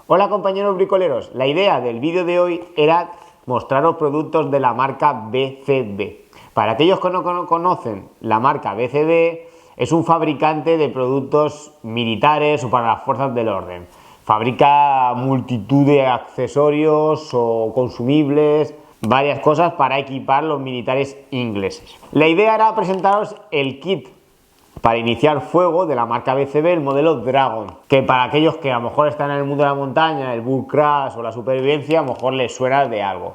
Hola compañeros bricoleros, la idea del vídeo de hoy era mostraros productos de la marca BCB. Para aquellos que no conocen, la marca BCB es un fabricante de productos militares o para las fuerzas del orden. Fabrica multitud de accesorios o consumibles, varias cosas para equipar los militares ingleses. La idea era presentaros el kit para iniciar fuego de la marca BCB, el modelo Dragon, que para aquellos que a lo mejor están en el mundo de la montaña, el bull crash o la supervivencia, a lo mejor les suena de algo.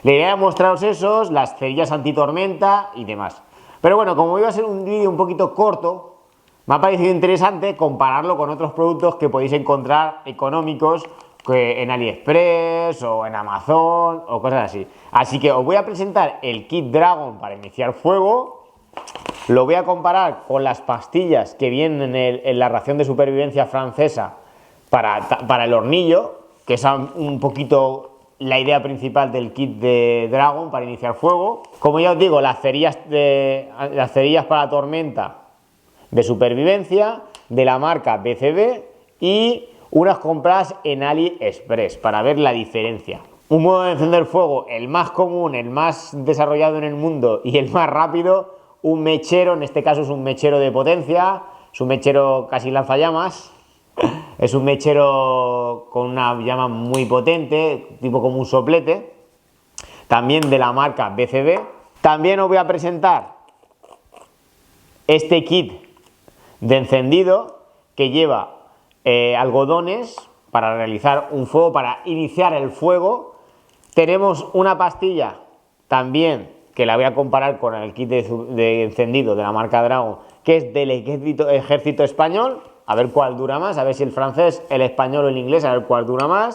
La idea era mostraros esos, las cerillas antitormenta y demás. Pero bueno, como iba a ser un vídeo un poquito corto, me ha parecido interesante compararlo con otros productos que podéis encontrar económicos en AliExpress o en Amazon o cosas así. Así que os voy a presentar el kit Dragon para iniciar fuego. Lo voy a comparar con las pastillas que vienen en la ración de supervivencia francesa para el hornillo, que es un poquito la idea principal del kit de Dragon para iniciar fuego. Como ya os digo, las cerillas para tormenta de supervivencia de la marca BCB y unas compradas en AliExpress para ver la diferencia. Un modo de encender fuego, el más común, el más desarrollado en el mundo y el más rápido. Un mechero, en este caso es un mechero de potencia, es un mechero casi lanzallamas, es un mechero con una llama muy potente, tipo como un soplete, también de la marca BCB. También os voy a presentar este kit de encendido que lleva algodones para realizar un fuego, para iniciar el fuego. Tenemos una pastilla también que la voy a comparar con el kit de encendido de la marca Dragon, que es del ejército español, a ver cuál dura más, a ver si el francés, el español o el inglés, a ver cuál dura más.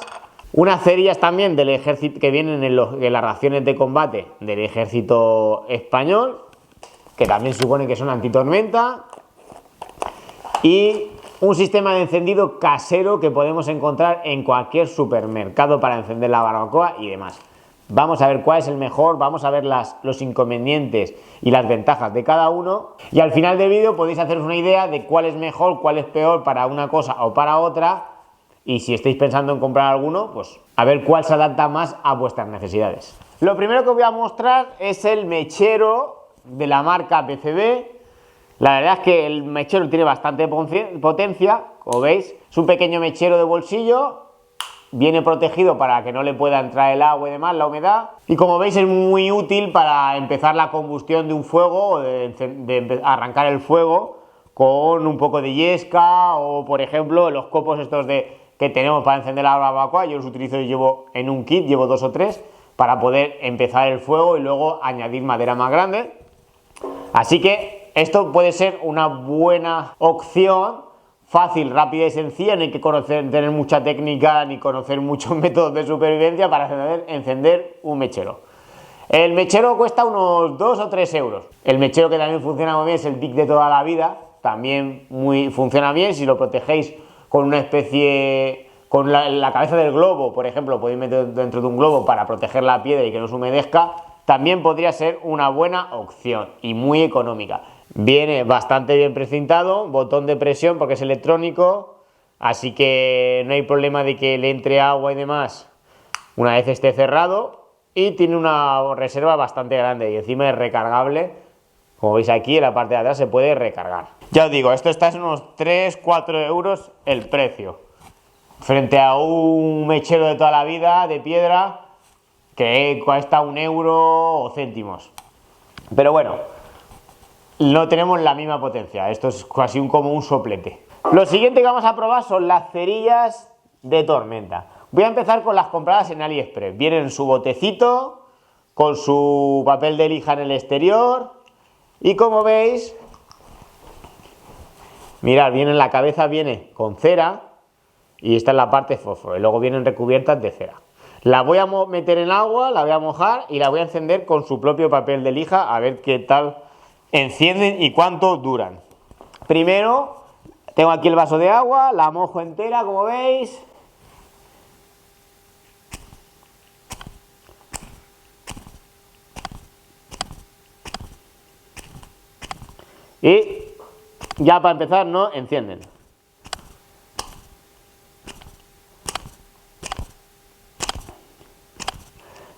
Unas cerillas también del ejército que vienen en las raciones de combate del ejército español, que también supone que son antitormenta. Y un sistema de encendido casero que podemos encontrar en cualquier supermercado para encender la barbacoa y demás. Vamos a ver cuál es el mejor, vamos a ver los inconvenientes y las ventajas de cada uno. Y al final del vídeo podéis haceros una idea de cuál es mejor, cuál es peor para una cosa o para otra. Y si estáis pensando en comprar alguno, pues a ver cuál se adapta más a vuestras necesidades. Lo primero que os voy a mostrar es el mechero de la marca BCB. La verdad es que el mechero tiene bastante potencia, como veis. Es un pequeño mechero de bolsillo. Viene protegido para que no le pueda entrar el agua y demás, la humedad. Y como veis es muy útil para empezar la combustión de un fuego o de arrancar el fuego con un poco de yesca o, por ejemplo, los copos estos que tenemos para encender la barbacoa. Yo los utilizo y llevo en un kit, llevo 2 o 3 para poder empezar el fuego y luego añadir madera más grande. Así que esto puede ser una buena opción. Fácil, rápida y sencilla, no hay que tener mucha técnica ni conocer muchos métodos de supervivencia para encender un mechero. El mechero cuesta unos 2 o 3 euros. El mechero que también funciona muy bien es el Bic de toda la vida, también funciona bien si lo protegéis con una especie, con la cabeza del globo, por ejemplo, podéis meter dentro de un globo para proteger la piedra y que no se humedezca, también podría ser una buena opción y muy económica. Viene bastante bien precintado, botón de presión porque es electrónico, así que no hay problema de que le entre agua y demás una vez esté cerrado, y tiene una reserva bastante grande y encima es recargable. Como veis aquí en la parte de atrás se puede recargar. Ya os digo, esto está en unos 3-4 euros el precio, frente a un mechero de toda la vida de piedra que cuesta 1 euro o céntimos. Pero bueno, no tenemos la misma potencia, esto es casi como un soplete. Lo siguiente que vamos a probar son las cerillas de tormenta. Voy a empezar con las compradas en AliExpress. Vienen en su botecito, con su papel de lija en el exterior. Y como veis, mirad, viene en la cabeza, viene con cera. Y esta es la parte fósforo. Y luego vienen recubiertas de cera. La voy a meter en agua, la voy a mojar y la voy a encender con su propio papel de lija. A ver qué tal encienden y cuánto duran. Primero tengo aquí el vaso de agua, la mojo entera, como veis. Y ya para empezar no encienden.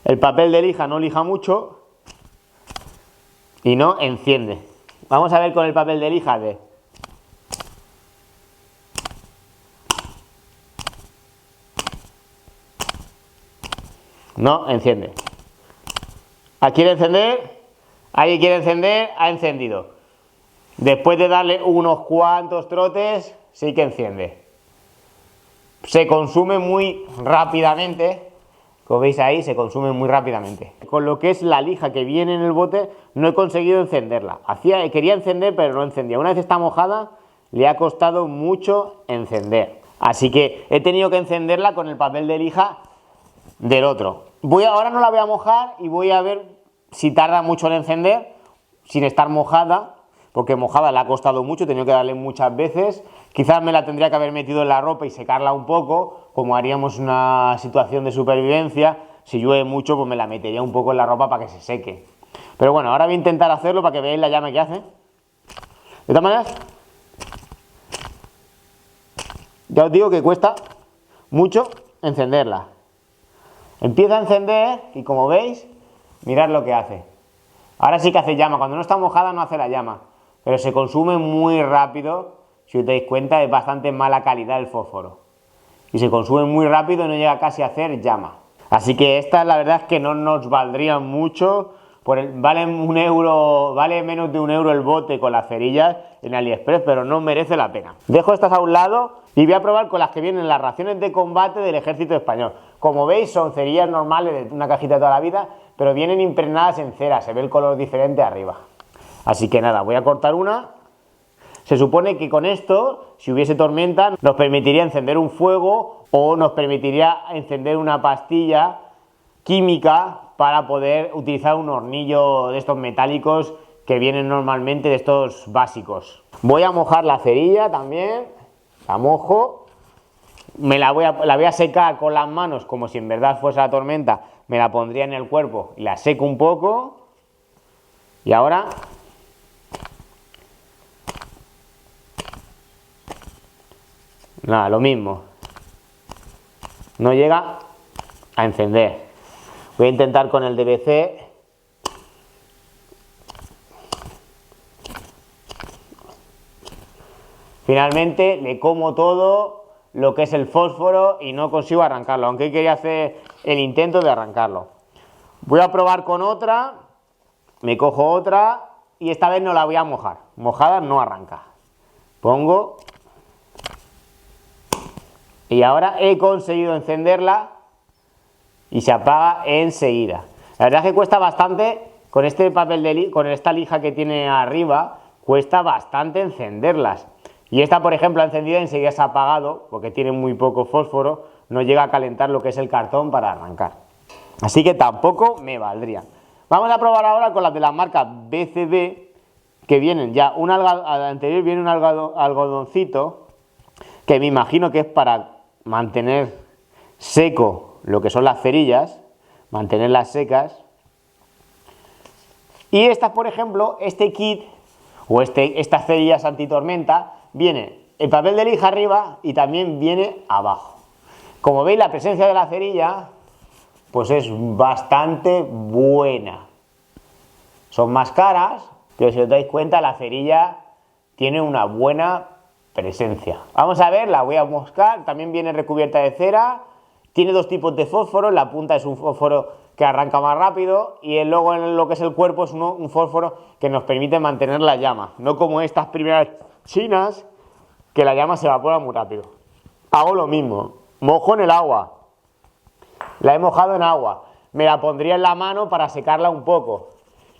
El papel de lija no lija mucho y no enciende. Vamos a ver con el papel de lija de... No enciende. ¿Quiere encender? Ahí quiere encender, ha encendido. Después de darle unos cuantos trotes, sí que enciende. Se consume muy rápidamente. Como veis ahí, se consume muy rápidamente. Con lo que es la lija que viene en el bote, no he conseguido encenderla. Quería encender, pero no encendía. Una vez está mojada, le ha costado mucho encender. Así que he tenido que encenderla con el papel de lija del otro. Ahora no la voy a mojar y voy a ver si tarda mucho en encender, sin estar mojada, porque mojada le ha costado mucho, he tenido que darle muchas veces. Quizás me la tendría que haber metido en la ropa y secarla un poco, como haríamos una situación de supervivencia. Si llueve mucho, pues me la metería un poco en la ropa para que se seque. Pero bueno, ahora voy a intentar hacerlo para que veáis la llama que hace. De todas maneras, ya os digo que cuesta mucho encenderla. Empieza a encender y como veis, mirad lo que hace. Ahora sí que hace llama. Cuando no está mojada no hace la llama, pero se consume muy rápido. Si os dais cuenta, es bastante mala calidad el fósforo y se consume muy rápido y no llega casi a hacer llama. Así que esta la verdad es que no nos valdría mucho. Vale menos de 1 euro el bote con las cerillas en AliExpress, pero no merece la pena. Dejo estas a un lado y voy a probar con las que vienen en las raciones de combate del ejército español. Como veis, son cerillas normales de una cajita de toda la vida, pero vienen impregnadas en cera, se ve el color diferente arriba. Así que nada, voy a cortar una. Se supone que con esto, si hubiese tormenta, nos permitiría encender un fuego o nos permitiría encender una pastilla química para poder utilizar un hornillo de estos metálicos que vienen normalmente de estos básicos. Voy a mojar la cerilla también, la mojo, la voy a secar con las manos como si en verdad fuese la tormenta, me la pondría en el cuerpo y la seco un poco y ahora... Nada, lo mismo. No llega a encender. Voy a intentar con el DBC. Finalmente le como todo lo que es el fósforo y no consigo arrancarlo, aunque quería hacer el intento de arrancarlo. Voy a probar con otra. Me cojo otra y esta vez no la voy a mojar. Mojada no arranca. Pongo... Y ahora he conseguido encenderla y se apaga enseguida. La verdad es que cuesta bastante, con este papel con esta lija que tiene arriba, cuesta bastante encenderlas. Y esta, por ejemplo, encendida enseguida se ha apagado, porque tiene muy poco fósforo, no llega a calentar lo que es el cartón para arrancar. Así que tampoco me valdría. Vamos a probar ahora con las de la marca BCB, que vienen ya, al anterior viene un algodoncito, que me imagino que es para mantener seco lo que son las cerillas, mantenerlas secas. Y estas, por ejemplo, este kit o estas cerillas antitormenta, viene el papel de lija arriba y también viene abajo. Como veis, la presencia de la cerilla pues es bastante buena. Son más caras, pero si os dais cuenta, la cerilla tiene una buena presencia. Vamos a ver, la voy a moscar. También viene recubierta de cera. Tiene dos tipos de fósforo. La punta es un fósforo que arranca más rápido y luego en lo que es el cuerpo es un fósforo que nos permite mantener la llama. No como estas primeras chinas, que la llama se evapora muy rápido. Hago lo mismo. Mojo en el agua. La he mojado en agua. Me la pondría en la mano para secarla un poco.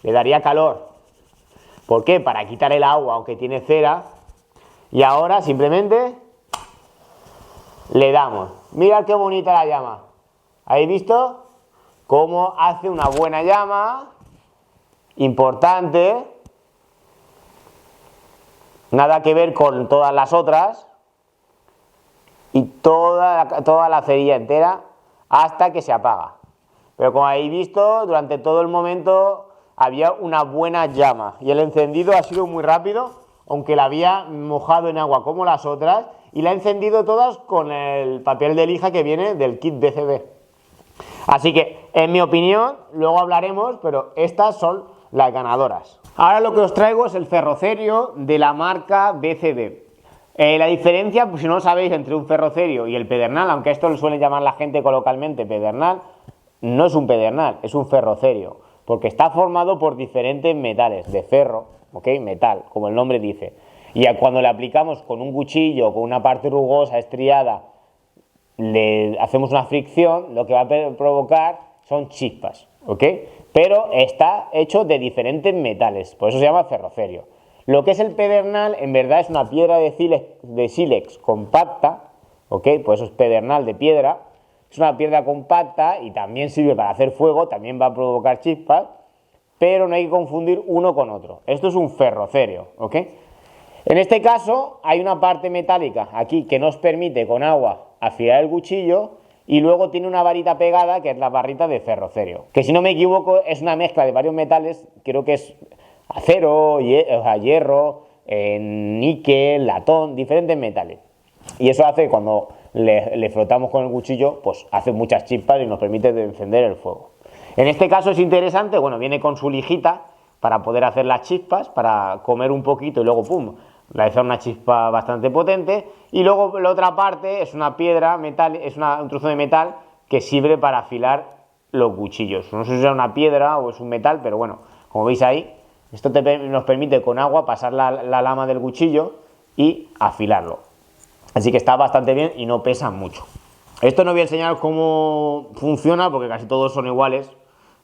Le daría calor. ¿Por qué? Para quitar el agua, aunque tiene cera. Y ahora simplemente le damos. Mirad qué bonita la llama. ¿Habéis visto cómo hace una buena llama? Importante. Nada que ver con todas las otras. Y toda la cerilla entera hasta que se apaga. Pero como habéis visto, durante todo el momento había una buena llama. Y el encendido ha sido muy rápido, aunque la había mojado en agua como las otras, y la he encendido todas con el papel de lija que viene del kit BCB. Así que, en mi opinión, luego hablaremos, pero estas son las ganadoras. Ahora lo que os traigo es el ferrocerio de la marca BCB. La diferencia, pues si no lo sabéis, entre un ferrocerio y el pedernal, aunque esto lo suele llamar la gente coloquialmente pedernal, no es un pedernal, es un ferrocerio, porque está formado por diferentes metales de ferro, ¿ok? Metal, como el nombre dice. Y cuando le aplicamos con un cuchillo, con una parte rugosa, estriada, le hacemos una fricción, lo que va a provocar son chispas, ¿ok? Pero está hecho de diferentes metales, por eso se llama ferrocerio. Lo que es el pedernal, en verdad es una piedra de sílex compacta, ¿ok? Por eso es pedernal de piedra. Es una piedra compacta y también sirve para hacer fuego, también va a provocar chispas, pero no hay que confundir uno con otro. Esto es un ferrocerio, ¿ok? En este caso hay una parte metálica aquí que nos permite con agua afilar el cuchillo y luego tiene una varita pegada que es la barrita de ferrocerio, que si no me equivoco es una mezcla de varios metales, creo que es acero, hierro, níquel, latón, diferentes metales. Y eso hace que cuando le frotamos con el cuchillo, pues hace muchas chispas y nos permite encender el fuego. En este caso es interesante, bueno, viene con su lijita para poder hacer las chispas, para comer un poquito y luego pum, realizar una chispa bastante potente. Y luego la otra parte es una piedra, un trozo de metal que sirve para afilar los cuchillos. No sé si es una piedra o es un metal, pero bueno, como veis ahí, esto nos permite con agua pasar la lama del cuchillo y afilarlo. Así que está bastante bien y no pesa mucho. Esto no voy a enseñaros cómo funciona porque casi todos son iguales,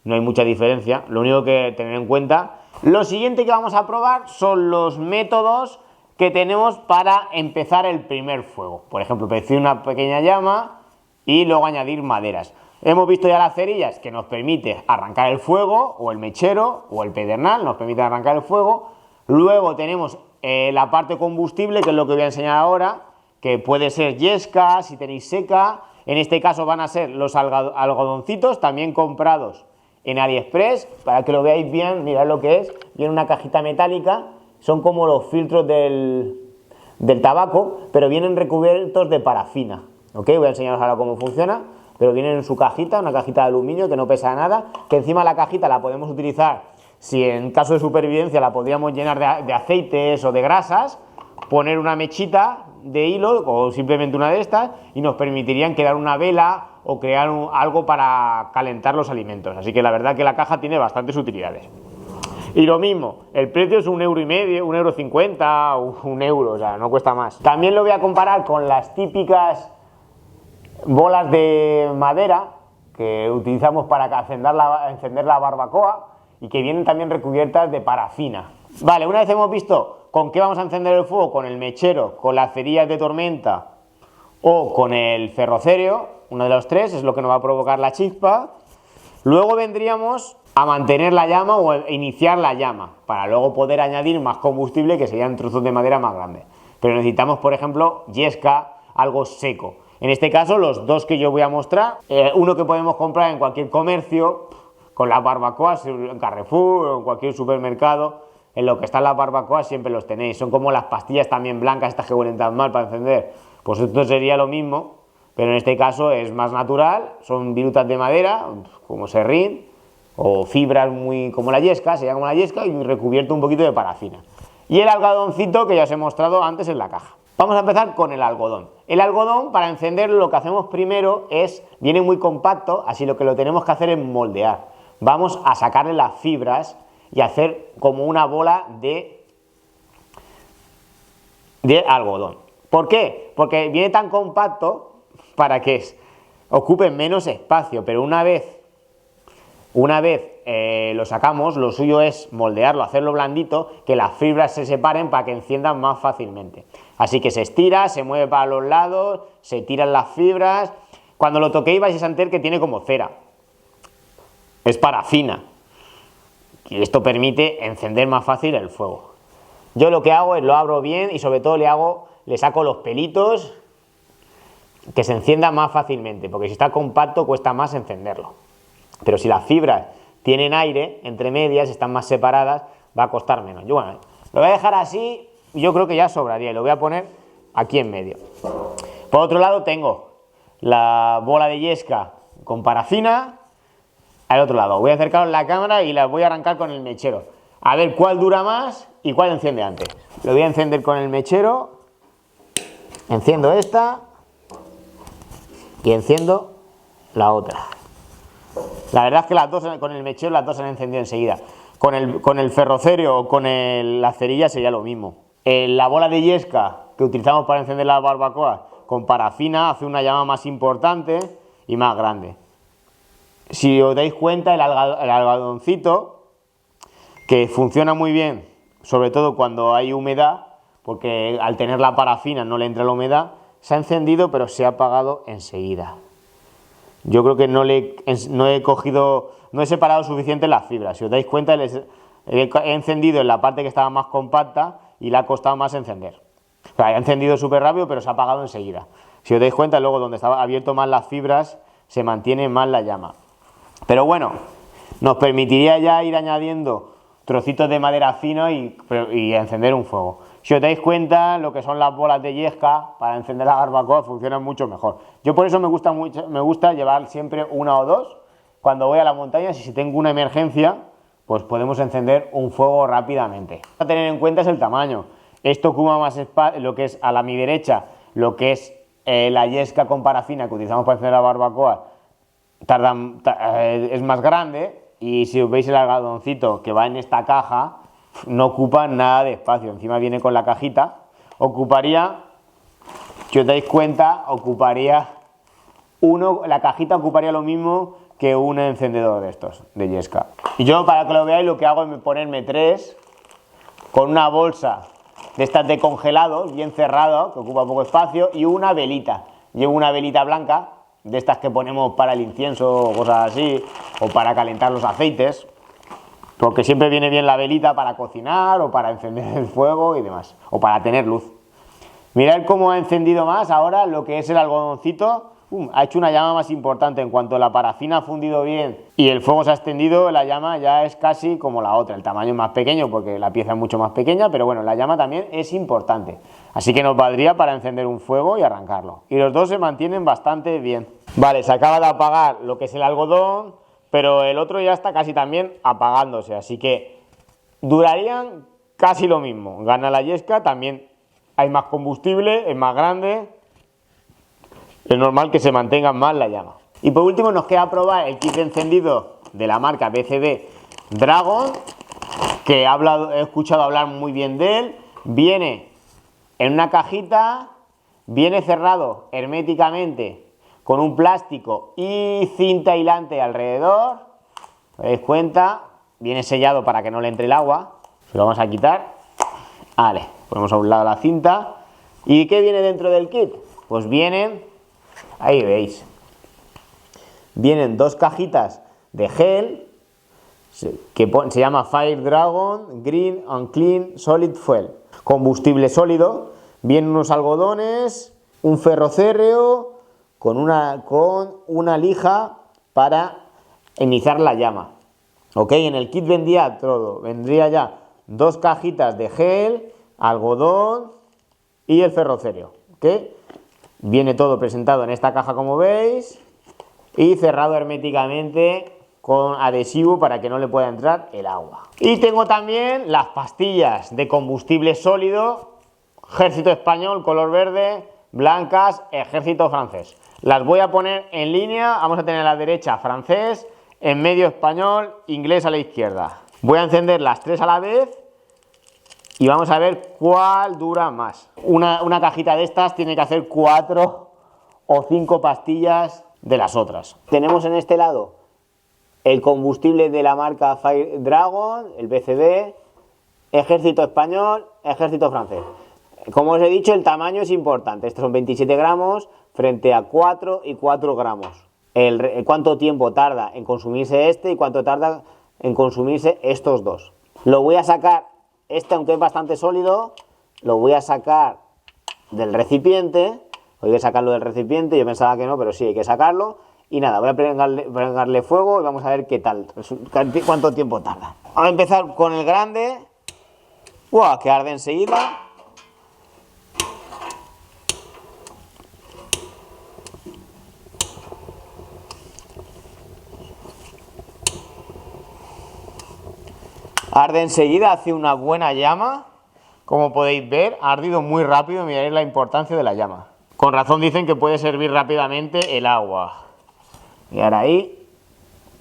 no hay mucha diferencia. Lo único que tener en cuenta, lo siguiente que vamos a probar son los métodos que tenemos para empezar el primer fuego. Por ejemplo, producir una pequeña llama y luego añadir maderas. Hemos visto ya las cerillas que nos permite arrancar el fuego, o el mechero, o el pedernal, nos permite arrancar el fuego. Luego tenemos la parte combustible, que es lo que voy a enseñar ahora, que puede ser yesca, si tenéis seca. En este caso van a ser los algodoncitos, también comprados en AliExpress, para que lo veáis bien, mirad lo que es. Viene una cajita metálica, son como los filtros del tabaco, pero vienen recubiertos de parafina, ¿ok? Voy a enseñaros ahora cómo funciona. Pero vienen en su cajita, una cajita de aluminio que no pesa nada, que encima la cajita la podemos utilizar, si en caso de supervivencia la podríamos llenar de aceites o de grasas, poner una mechita de hilo o simplemente una de estas y nos permitirían crear una vela o crear algo para calentar los alimentos. Así que la verdad que la caja tiene bastantes utilidades. Y lo mismo, el precio es 1,5 €, 1,50 €, o 1 €, o sea, no cuesta más. También lo voy a comparar con las típicas bolas de madera que utilizamos para encender la barbacoa y que vienen también recubiertas de parafina. Vale, una vez hemos visto con qué vamos a encender el fuego, con el mechero, con las cerillas de tormenta o con el ferrocerio, uno de los tres es lo que nos va a provocar la chispa. Luego vendríamos a mantener la llama o iniciar la llama para luego poder añadir más combustible, que serían trozos de madera más grandes. Pero necesitamos, por ejemplo, yesca, algo seco. En este caso, los dos que yo voy a mostrar, uno que podemos comprar en cualquier comercio, con las barbacoas, en Carrefour o en cualquier supermercado, en lo que están las barbacoas siempre los tenéis. Son como las pastillas también blancas, estas que huelen tan mal para encender. Pues esto sería lo mismo, pero en este caso es más natural, son virutas de madera, como serrín, o fibras muy como la yesca, sería como la yesca, y recubierto un poquito de parafina. Y el algodoncito que ya os he mostrado antes en la caja. Vamos a empezar con el algodón. El algodón, para encenderlo, lo que hacemos primero viene muy compacto, así lo que lo tenemos que hacer es moldear. Vamos a sacarle las fibras y hacer como una bola de algodón. ¿Por qué? Porque viene tan compacto para que ocupe menos espacio, pero una vez lo sacamos, lo suyo es moldearlo, hacerlo blandito, que las fibras se separen para que enciendan más fácilmente. Así que se estira, se mueve para los lados, se tiran las fibras. Cuando lo toquéis vais a sentir que tiene como cera. Es parafina. Y esto permite encender más fácil el fuego. Yo lo que hago es lo abro bien y sobre todo le saco los pelitos, que se encienda más fácilmente, porque si está compacto cuesta más encenderlo. Pero si las fibras tienen aire entre medias, están más separadas, va a costar menos. Yo, bueno, lo voy a dejar así, yo creo que ya sobraría y lo voy a poner aquí en medio. Por otro lado tengo la bola de yesca con parafina al otro lado. Voy a acercaros la cámara y las voy a arrancar con el mechero. A ver cuál dura más y cuál enciende antes. Lo voy a encender con el mechero. Enciendo esta y enciendo la otra. La verdad es que las dos con el mechero las dos se han encendido enseguida. Con el ferrocerio o con la cerilla sería lo mismo. La bola de yesca que utilizamos para encender las barbacoas con parafina hace una llama más importante y más grande. Si os dais cuenta, el algodoncito, que funciona muy bien, sobre todo cuando hay humedad, porque al tener la parafina no le entra la humedad, se ha encendido pero se ha apagado enseguida. Yo creo que no he separado suficiente las fibras. Si os dais cuenta, he encendido en la parte que estaba más compacta y le ha costado más encender. O sea, ha encendido súper rápido pero se ha apagado enseguida. Si os dais cuenta, luego donde estaba abierto más las fibras se mantiene más la llama. Pero bueno, nos permitiría ya ir añadiendo trocitos de madera fino y encender un fuego. Si os dais cuenta, lo que son las bolas de yesca para encender la barbacoa funcionan mucho mejor. Yo por eso me gusta llevar siempre una o dos. Cuando voy a las montañas y si tengo una emergencia, pues podemos encender un fuego rápidamente. A tener en cuenta es el tamaño. Esto ocupa más espacio, lo que es a mi derecha, lo que es la yesca con parafina que utilizamos para encender la barbacoa, es más grande, y si os veis el algodoncito que va en esta caja, no ocupa nada de espacio. Encima viene con la cajita. Si os dais cuenta, la cajita ocuparía lo mismo que un encendedor de estos, de yesca. Y yo, para que lo veáis, lo que hago es ponerme 3 con una bolsa de estas de congelados, bien cerrado, que ocupa poco espacio, y una velita. Llevo una velita blanca, de estas que ponemos para el incienso o cosas así, o para calentar los aceites, porque siempre viene bien la velita para cocinar o para encender el fuego y demás, o para tener luz. Mirad cómo ha encendido más ahora lo que es el algodoncito. Ha hecho una llama más importante. En cuanto la parafina ha fundido bien y el fuego se ha extendido, la llama ya es casi como la otra. El tamaño es más pequeño porque la pieza es mucho más pequeña, pero bueno, la llama también es importante. Así que nos valdría para encender un fuego y arrancarlo. Y los dos se mantienen bastante bien. Vale, se acaba de apagar lo que es el algodón, pero el otro ya está casi también apagándose. Así que durarían casi lo mismo. Gana la yesca, también hay más combustible, es más grande. Es normal que se mantenga más la llama. Y por último nos queda probar el kit de encendido de la marca BCD Dragon, que he escuchado hablar muy bien de él. Viene en una cajita, viene cerrado herméticamente con un plástico y cinta aislante alrededor. ¿Os dais cuenta? Viene sellado para que no le entre el agua. Se lo vamos a quitar. Vale, ponemos a un lado la cinta. ¿Y qué viene dentro del kit? Pues ahí veis, vienen 2 cajitas de gel que se llama Fire Dragon Green and Clean Solid Fuel, combustible sólido. Vienen unos algodones, un ferrocérreo con una lija para iniciar la llama. Ok, en el kit vendría ya 2 cajitas de gel, algodón y el ferrocéreo. ¿Ok? Viene todo presentado en esta caja, como veis, y cerrado herméticamente con adhesivo para que no le pueda entrar el agua. Y tengo también las pastillas de combustible sólido, Ejército Español, color verde, blancas, Ejército Francés. Las voy a poner en línea. Vamos a tener a la derecha francés, en medio español, inglés a la izquierda. Voy a encender las 3 a la vez y vamos a ver cuál dura más. Una cajita de estas tiene que hacer 4 o 5 pastillas de las otras. Tenemos en este lado el combustible de la marca Fire Dragon, el BCD, Ejército Español, Ejército Francés. Como os he dicho, el tamaño es importante. Estos son 27 gramos frente a 4 y 4 gramos. Cuánto tiempo tarda en consumirse y cuánto tarda en consumirse estos dos. Lo voy a sacar. Aunque es bastante sólido, lo voy a sacar del recipiente. Voy a sacarlo del recipiente. Yo pensaba que no, pero sí hay que sacarlo. Y nada, voy a pegarle fuego y vamos a ver qué tal, cuánto tiempo tarda. Vamos a empezar con el grande. ¡Wow! Que arde enseguida. Arde enseguida, hace una buena llama. Como podéis ver, ha ardido muy rápido. Miráis la importancia de la llama. Con razón dicen que puede servir rápidamente el agua. Y ahora ahí,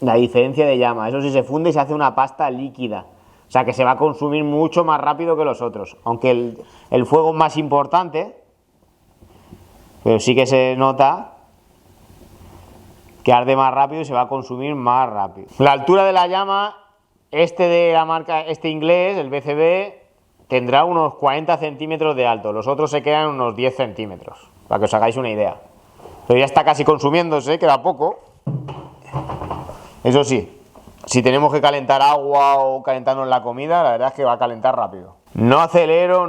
la diferencia de llama. Eso sí se funde y se hace una pasta líquida. O sea que se va a consumir mucho más rápido que los otros. Aunque el fuego es más importante, pero sí que se nota que arde más rápido y se va a consumir más rápido. La altura de la llama, de la marca, inglés, el BCB, tendrá unos 40 centímetros de alto. Los otros se quedan unos 10 centímetros, para que os hagáis una idea. Pero ya está casi consumiéndose, queda poco. Eso sí, si tenemos que calentar agua o calentarnos la comida, la verdad es que va a calentar rápido. No acelero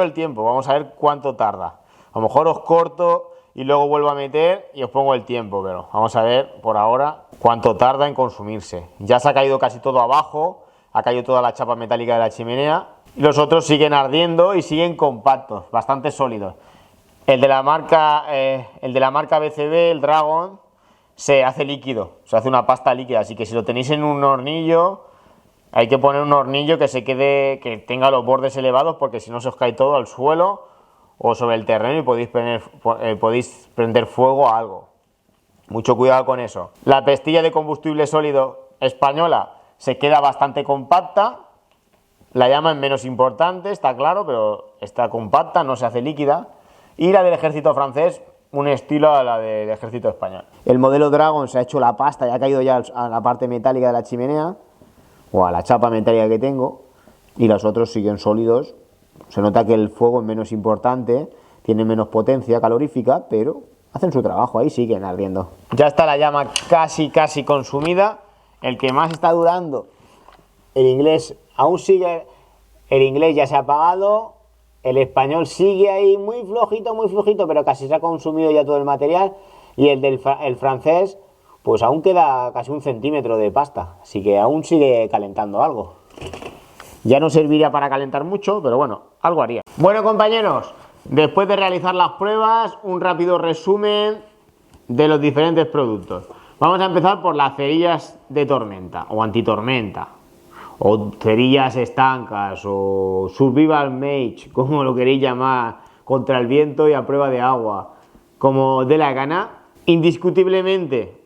el tiempo. Vamos a ver cuánto tarda. A lo mejor os corto y luego vuelvo a meter y os pongo el tiempo, pero vamos a ver por ahora cuánto tarda en consumirse. Ya se ha caído casi todo abajo, ha caído toda la chapa metálica de la chimenea. Y los otros siguen ardiendo y siguen compactos, bastante sólidos. El de la marca BCB, el Dragon, se hace líquido, se hace una pasta líquida, así que si lo tenéis en un hornillo, hay que poner un hornillo que tenga los bordes elevados, porque si no se os cae todo al suelo o sobre el terreno y podéis prender fuego a algo. Mucho cuidado con eso. La pastilla de combustible sólido española se queda bastante compacta, la llama es menos importante, está claro, pero está compacta, no se hace líquida. Y la del ejército francés, un estilo a la del ejército español. El modelo Dragon se ha hecho la pasta y ha caído ya a la parte metálica de la chimenea, o a la chapa metálica que tengo, y los otros siguen sólidos. Se nota que el fuego es menos importante, tiene menos potencia calorífica, pero hacen su trabajo, ahí siguen ardiendo. Ya está la llama casi consumida. El que más está durando, el inglés aún sigue, el inglés ya se ha apagado. El español sigue ahí muy flojito, pero casi se ha consumido ya todo el material. Y el francés, pues aún queda casi 1 centímetro de pasta. Así que aún sigue calentando algo. Ya no serviría para calentar mucho, pero bueno, algo haría. Bueno, compañeros, después de realizar las pruebas, un rápido resumen de los diferentes productos. Vamos a empezar por las cerillas de tormenta o antitormenta, o cerillas estancas, o survival mage, como lo queréis llamar, contra el viento y a prueba de agua, como dé la gana. Indiscutiblemente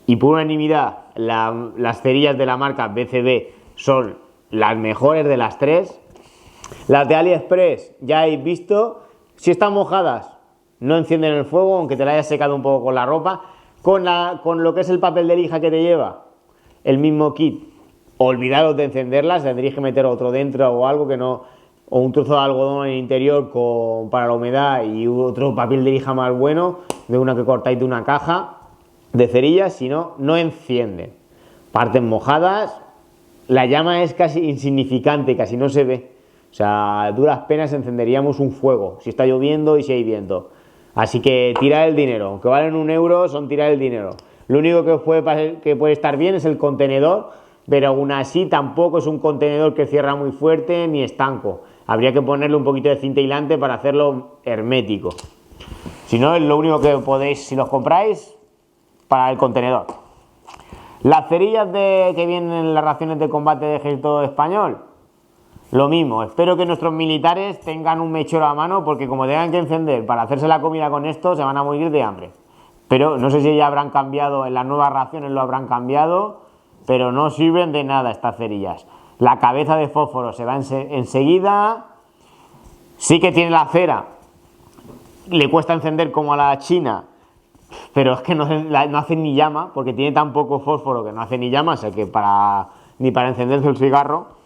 y por unanimidad, las cerillas de la marca BCB son las mejores de las tres. Las de AliExpress, ya habéis visto, si están mojadas no encienden el fuego, aunque te la hayas secado un poco con la ropa. Con lo que es el papel de lija que te lleva el mismo kit, olvidaros de encenderlas, tendréis que meter otro dentro o algo que no, o un trozo de algodón en el interior para la humedad y otro papel de lija más bueno, de una que cortáis de una caja de cerillas, si no, no encienden. Parten mojadas, la llama es casi insignificante, casi no se ve. O sea, a duras penas encenderíamos un fuego si está lloviendo y si hay viento. Así que tirad el dinero, aunque valen 1 euro, son tirar el dinero. Lo único que puede estar bien es el contenedor, pero aún así tampoco es un contenedor que cierra muy fuerte ni estanco. Habría que ponerle un poquito de cinta aislante para hacerlo hermético. Si no, es lo único que podéis, si los compráis, para el contenedor. Las cerillas que vienen en las raciones de combate de ejército español, lo mismo. Espero que nuestros militares tengan un mechero a mano, porque como tengan que encender para hacerse la comida con esto, se van a morir de hambre. Pero no sé si ya habrán cambiado, en las nuevas raciones lo habrán cambiado, pero no sirven de nada estas cerillas. La cabeza de fósforo se va enseguida. Sí que tiene la cera, le cuesta encender como a la china, pero es que no hace ni llama, porque tiene tan poco fósforo que no hace ni llama, o sea que ni para encenderse el cigarro.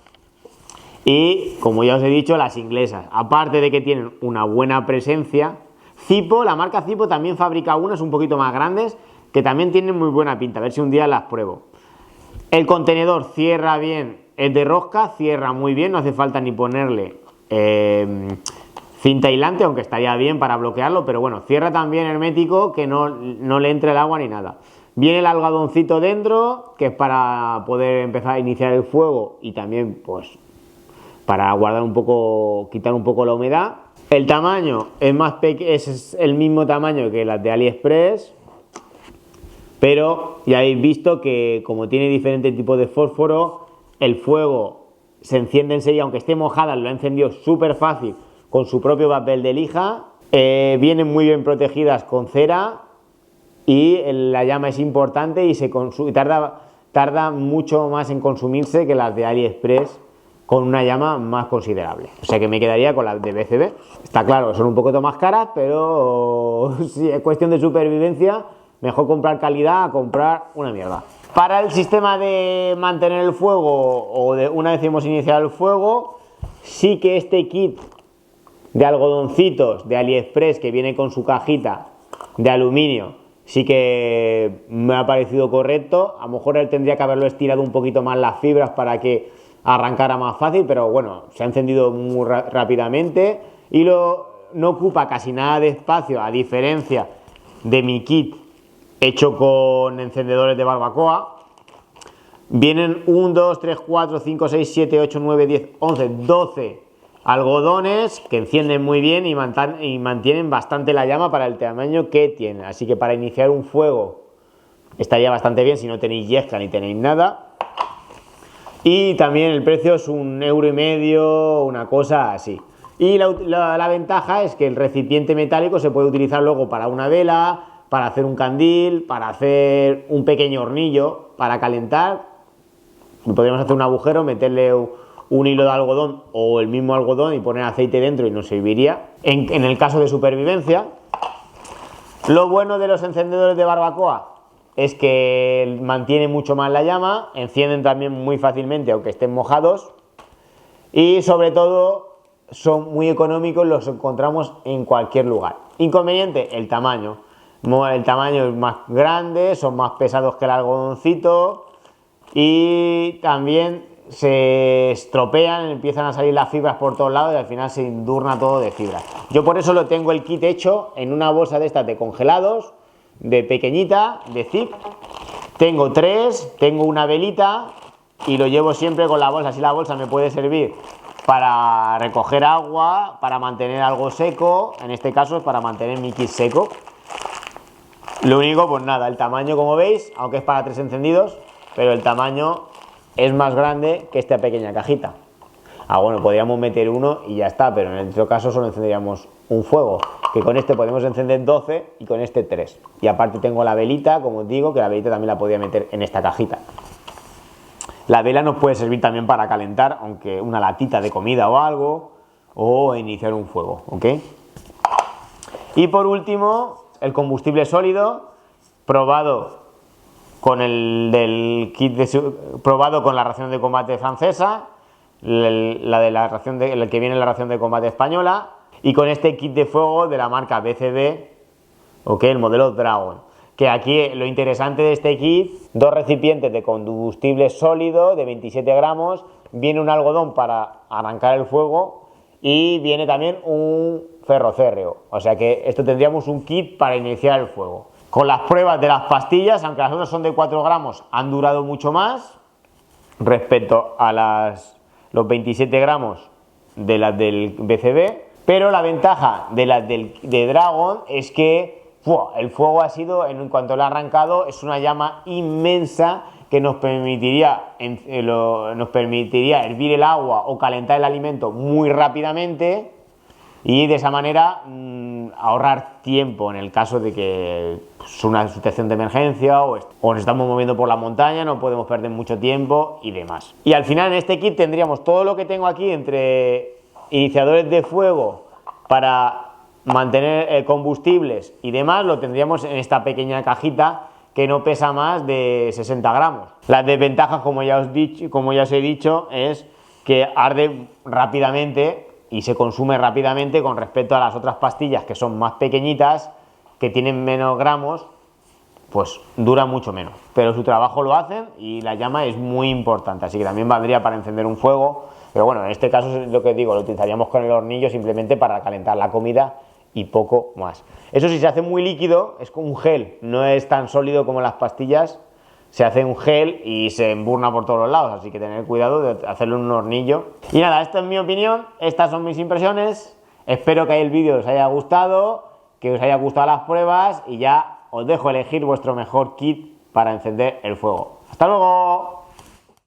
Y como ya os he dicho, las inglesas, aparte de que tienen una buena presencia, Zippo, la marca Zippo también fabrica unas un poquito más grandes que también tienen muy buena pinta, a ver si un día las pruebo. El contenedor cierra bien, es de rosca, cierra muy bien, no hace falta ni ponerle cinta aislante, aunque estaría bien para bloquearlo, pero bueno, cierra también hermético, que no le entre el agua ni nada. Viene el algodoncito dentro, que es para poder empezar a iniciar el fuego y también pues para guardar un poco, quitar un poco la humedad. El tamaño es el mismo tamaño que las de AliExpress, pero ya habéis visto que como tiene diferentes tipos de fósforo, el fuego se enciende enseguida, aunque esté mojada, lo ha encendido súper fácil con su propio papel de lija. Vienen muy bien protegidas con cera y la llama es importante y tarda mucho más en consumirse que las de AliExpress, con una llama más considerable. O sea que me quedaría con las de BCB. Está claro, son un poquito más caras, pero si es cuestión de supervivencia, mejor comprar calidad a comprar una mierda. Para el sistema de mantener el fuego, o de una vez hemos iniciado el fuego, sí que este kit de algodoncitos de AliExpress que viene con su cajita de aluminio, sí que me ha parecido correcto. A lo mejor él tendría que haberlo estirado un poquito más las fibras para que arrancara más fácil, pero bueno, se ha encendido muy rápidamente y no ocupa casi nada de espacio, a diferencia de mi kit hecho con encendedores de barbacoa. Vienen 1, 2, 3, 4, 5, 6, 7, 8, 9, 10, 11, 12 algodones que encienden muy bien y mantienen bastante la llama para el tamaño que tienen. Así que para iniciar un fuego estaría bastante bien si no tenéis yesca ni tenéis nada. Y también el precio es 1,5 €, una cosa así. Y la ventaja es que el recipiente metálico se puede utilizar luego para una vela, para hacer un candil, para hacer un pequeño hornillo, para calentar. Podríamos hacer un agujero, meterle un hilo de algodón o el mismo algodón y poner aceite dentro y nos serviría en el caso de supervivencia. Lo bueno de los encendedores de barbacoa es que mantiene mucho más la llama, encienden también muy fácilmente aunque estén mojados y sobre todo son muy económicos, los encontramos en cualquier lugar. Inconveniente, el tamaño. El tamaño es más grande, son más pesados que el algodoncito y también se estropean, empiezan a salir las fibras por todos lados y al final se indurna todo de fibras. Yo por eso lo tengo el kit hecho en una bolsa de estas de congelados, de pequeñita, de zip. Tengo 3, tengo una velita y lo llevo siempre con la bolsa. Así la bolsa me puede servir para recoger agua, para mantener algo seco, en este caso es para mantener mi kit seco. Lo único, pues nada, el tamaño como veis, aunque es para 3 encendidos, pero el tamaño es más grande que esta pequeña cajita. Bueno, podríamos meter uno y ya está, pero en este caso solo encenderíamos un fuego, que con este podemos encender 12 y con este 3. Y aparte tengo la velita, como os digo, que la velita también la podría meter en esta cajita. La vela nos puede servir también para calentar, aunque una latita de comida o algo, o iniciar un fuego, ¿ok? Y por último, el combustible sólido, probado con el del kit probado con la ración de combate francesa, el que viene en la ración de combate española, y con este kit de fuego de la marca BCB, ¿ok? El modelo Dragon. Que aquí lo interesante de este kit, 2 recipientes de combustible sólido de 27 gramos, viene un algodón para arrancar el fuego y viene también un ferrocérreo. O sea que esto tendríamos un kit para iniciar el fuego. Con las pruebas de las pastillas, aunque las otras son de 4 gramos, han durado mucho más respecto a los 27 gramos de las del BCB, pero la ventaja de las de Dragon es que el fuego ha sido, en cuanto lo ha arrancado, es una llama inmensa que nos permitiría hervir el agua o calentar el alimento muy rápidamente y de esa manera ahorrar tiempo en el caso de que es una situación de emergencia o nos estamos moviendo por la montaña, no podemos perder mucho tiempo y demás. Y al final en este kit tendríamos todo lo que tengo aquí entre iniciadores de fuego para mantener combustibles y demás, lo tendríamos en esta pequeña cajita que no pesa más de 60 gramos. Las desventajas, como ya os he dicho, es que arde rápidamente y se consume rápidamente con respecto a las otras pastillas que son más pequeñitas, que tienen menos gramos, pues dura mucho menos. Pero su trabajo lo hacen y la llama es muy importante, así que también valdría para encender un fuego. Pero bueno, en este caso es lo que digo, lo utilizaríamos con el hornillo simplemente para calentar la comida y poco más. Eso sí, se hace muy líquido, es como un gel, no es tan sólido como las pastillas, se hace un gel y se emburna por todos los lados, así que tener cuidado de hacerlo en un hornillo. Y nada, esta es mi opinión, estas son mis impresiones, espero que el vídeo os haya gustado, que os haya gustado las pruebas y ya os dejo elegir vuestro mejor kit para encender el fuego. ¡Hasta luego!